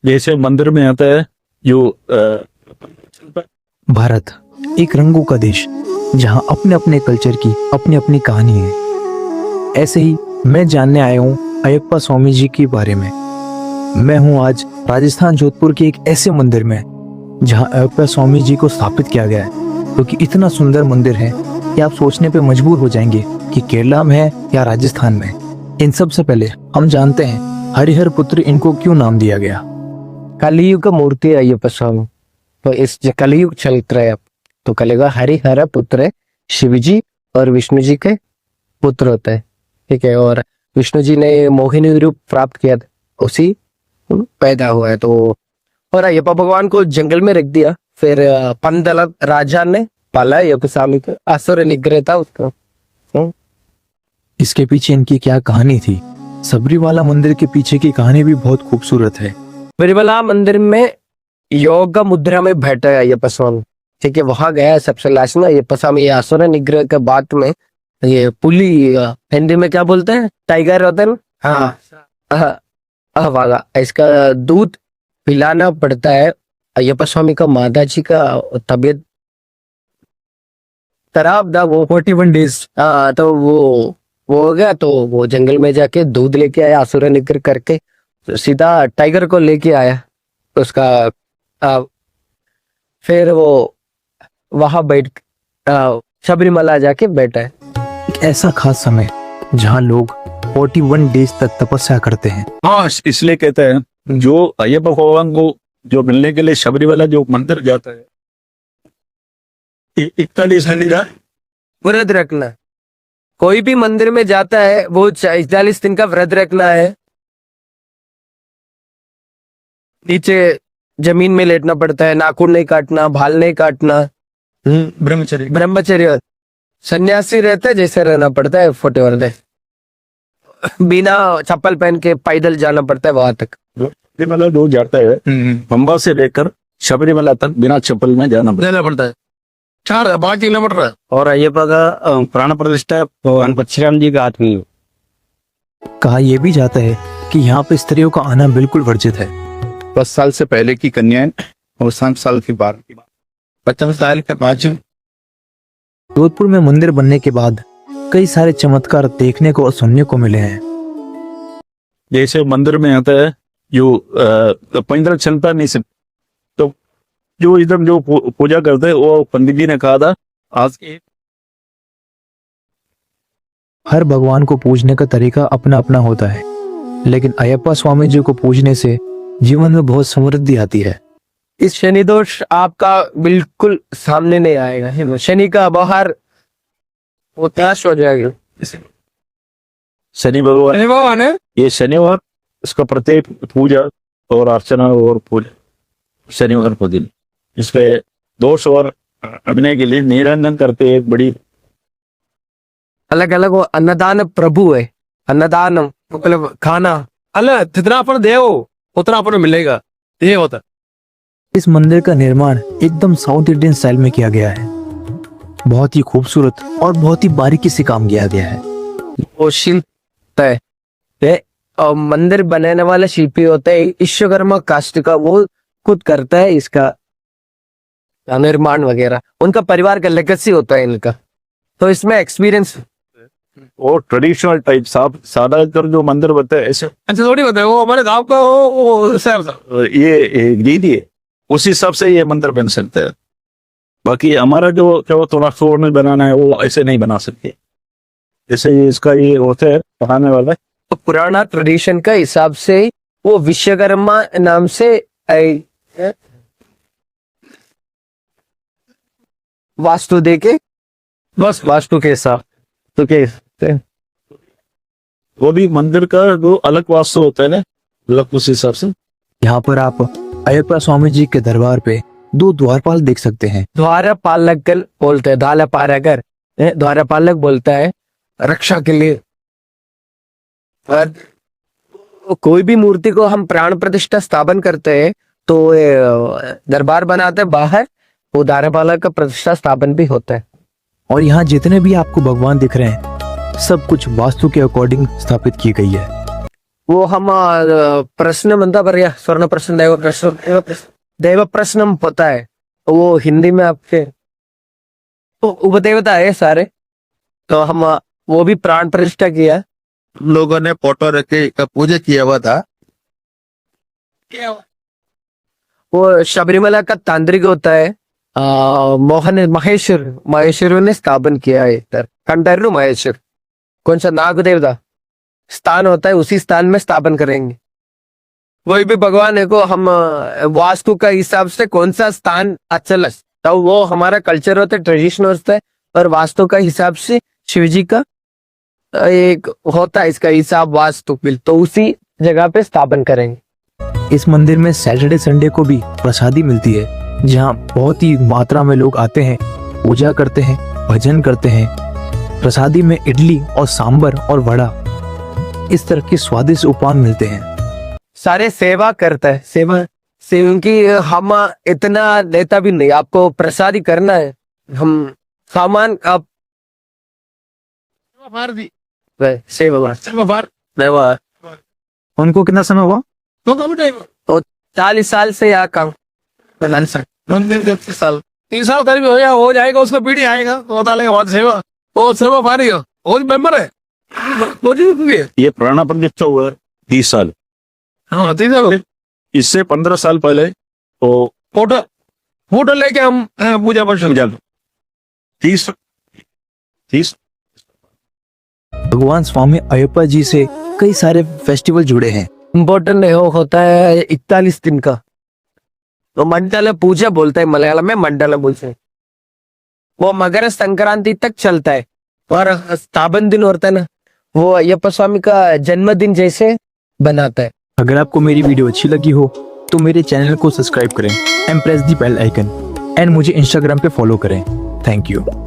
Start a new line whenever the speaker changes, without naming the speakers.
जैसे मंदिर में आता है जो
भारत एक रंगों का देश जहां अपने अपने कल्चर की अपनी अपनी कहानी है। ऐसे ही मैं जानने आया हूँ अयप्पा स्वामी जी के बारे में। मैं हूँ आज राजस्थान जोधपुर के एक ऐसे मंदिर में जहां अयप्पा स्वामी जी को स्थापित किया गया है, क्योंकि इतना सुंदर मंदिर है कि आप सोचने पे मजबूर हो जाएंगे कि केरला में है या राजस्थान में। इन सब से पहले हम जानते हैं हरिहर पुत्र इनको क्यों नाम दिया गया।
कलयुग का मूर्ति है अयप्पा स्वामी। तो इस कलयुग चल रहा है अब, तो कलेगा हरिहर पुत्र है, शिव जी और विष्णु जी के पुत्र होते हैं। ठीक है, और विष्णु जी ने मोहिनी रूप प्राप्त किया था, उसी पैदा हुआ है। तो और अयप्पा भगवान को जंगल में रख दिया, फिर पंदल राजा ने पाला अयप्पा स्वामी को, असुर निग्रह था उसका।
इसके पीछे इनकी क्या कहानी थी? सबरीवाला मंदिर के पीछे की कहानी भी बहुत खूबसूरत है।
सबरीमला मंदिर में योग मुद्रा में बैठा है अयप्पा स्वामी। ठीक है, वहां गया है सबसे लास्ट में अयप्पा स्वामी। ये असुर निग्रह के बाद में ये पुली, हिंदी में क्या बोलते हैं, टाइगर होता है ना, हाँ वाला, इसका दूध पिलाना पड़ता है। अयप्पा स्वामी का माता जी का तबीयत खराब था, वो
41 डेज।
तो वो हो गया, तो वो जंगल में जाके दूध लेके आया असुर निग्रह करके, तो सीधा टाइगर को लेके आया उसका। फिर वो वहां बैठ सबरीमला जाके बैठा है।
एक ऐसा खास समय जहां लोग 41 डेज तक तपस्या करते हैं।
हाँ, इसलिए कहते हैं जो अयप्पा भगवान को जो मिलने के लिए शबरीमला जो मंदिर जाता है 41
व्रत रखना, कोई भी मंदिर में जाता है वो 41 दिन का व्रत रखना है। नीचे जमीन में लेटना पड़ता है, नाखून नहीं काटना, बाल नहीं काटना, ब्रह्मचर्य सन्यासी रहता है जैसे रहना पड़ता है। फोटे वर्दे बिना चप्पल पहन के पैदल जाना पड़ता है वहां तक।
शबरीमला जो जाता है पंबा से लेकर शबरीमला तक बिना चप्पल में जाना पड़ता है। 5 किलोमीटर।
और अयप्पा का
प्राण प्रतिष्ठा भगवान
परशुराम जी का आदमी हो।
कहा यह भी जाता है कि यहाँ पे स्त्रियों का आना बिल्कुल वर्जित है।
10 साल से पहले की कन्याएं और 60 साल के बाद 50 साल के बाद।
जोधपुर में मंदिर बनने के बाद कई सारे चमत्कार देखने को और सुनने को मिले हैं।
जैसे मंदिर में आता है जो पैदल चलता नहीं सकता, तो जो इधर जो पूजा करते हैं वो पंडित जी ने कहा था आज के
हर भगवान को पूजने का तरीका अपना अपना होता है, लेकिन अयप्पा स्वामी जी को पूजने से जीवन में बहुत समृद्धि आती है।
इस शनि दोष आपका बिल्कुल सामने नहीं आएगा। शनि का बाहर वो नाश हो जाएगा।
शनि भगवान है, ये शनिवार इसका प्रत्येक पूजा और अर्चना और पूजा शनिवार को दिन इसपे दोष और अभिनय के लिए निरंजन करते एक बड़ी
अलग अलग वो अन्नदान प्रभु है। अन्नदान मतलब खाना अलग, जितना अपन दे उतना अपन मिलेगा, ये होता।
इस मंदिर का निर्माण एकदम साउथ इंडियन स्टाइल में किया गया है। बहुत ही खूबसूरत और बहुत ही बारीकी से काम किया गया है।
वो शिल्प है, और मंदिर बनाने वाला शिल्पी होता है विश्वकर्मा कास्ट का, वो खुद करता है इसका निर्माण वगैरह। उनका परिवार का लेगेसी होता है इनका, तो इसमें एक्सपीरियंस
और ट्रेडिशनल टाइप सादा जो मंदिर बनता है ऐसे
ऐसे थोड़ी होता है। वो हमारे गांव का वो शहर था,
ये रीति है, उस हिसाब से ये मंदिर बन सकते हैं। बाकी हमारा जो थोड़ा फ्लोर में बनाना है वो ऐसे नहीं बना सकते, जैसे इसका ये होता है बनाने वाला।
तो पुराना ट्रेडिशन का हिसाब से वो विश्वकर्मा नाम से वास्तु देके, बस वास्तु के हिसाब तो के
वो भी मंदिर का जो अलग वास्तु होता है ना, अलग उस हिसाब से।
यहाँ पर आप अयप्पा स्वामी जी के दरबार पे 2 द्वारपाल देख सकते हैं।
द्वारपालक बोलते हैं, द्वारपालकर द्वारपालक बोलता है रक्षा के लिए। और कोई भी मूर्ति को हम प्राण प्रतिष्ठा स्थापन करते हैं तो दरबार बनाते हैं बाहर, वो द्वारपालक का प्रतिष्ठा स्थापन भी होता है।
और यहाँ जितने भी आपको भगवान दिख रहे हैं सब कुछ वास्तु के अकॉर्डिंग स्थापित की गई है।
वो हम प्रश्न बनता पर या स्वर्ण प्रश्न दैव प्रश्न पता है वो हिंदी में आपके तो उपदेवता है सारे तो हम वो भी प्राण प्रतिष्ठा किया।
हम लोगों ने फोटो रख के का पूजा किया हुआ था।
वो शबरीमला का तांत्रिक होता है मोहन महेश्वर ने स्थापन किया है इधर कंटरू महेश्वर कौन सा नाग देवता स्थान होता है उसी स्थान में स्थापन करेंगे। वही भी भगवान है को हम वास्तु का हिसाब से कौन सा स्थान अच्छा लग तो वो हमारा कल्चर होता है ट्रेडिशन होता है और वास्तु का हिसाब से शिव जी का एक होता है इसका हिसाब वास्तु बिल तो उसी जगह पे स्थापन करेंगे।
इस मंदिर में सैटरडे संडे को भी प्रसादी मिलती है जहाँ बहुत ही मात्रा में लोग आते हैं, पूजा करते हैं, भजन करते हैं। प्रसादी में इडली और सांबर और वड़ा इस तरह के स्वादिष्ट उपहार मिलते हैं।
सारे सेवा करता है सेवा क्योंकि हम इतना लेता भी नहीं आपको प्रसादी करना है हम सामान आप
मार दी
सेवा
सेवा
उनको कितना समय हुआ?
तो कब टाइम
40 साल से यहाँ काम
30 साल 30 साल करीब हो जाएगा उसका पीढ़ी आएगा तो बता लेगा बहुत सेवा वो सेवा पा रही हो वो मेंबर है वो जी
ये पुराना प्रतिष्ठा हुआ 30 साल।
हाँ 30 साल
इससे 15 साल पहले तो
फोटो लेके हम पूजा पर शुरू
पूजा 30
भगवान स्वामी अयप्पा जी से कई सारे फेस्टिवल जुड़े हैं।
इम्पोर्टेंट है वो होता है 41 दिन का तो मंडला पूजा बोलता है मलयालम में मंडला बोलते हैं वो मकर संक्रांति तक चलता है और स्थापन दिन होता है ना वो अयप्पा स्वामी का जन्मदिन जैसे बनाता है।
अगर आपको मेरी वीडियो अच्छी लगी हो तो मेरे चैनल को सब्सक्राइब करें and press the bell icon and मुझे इंस्टाग्राम पे फॉलो करें। Thank you.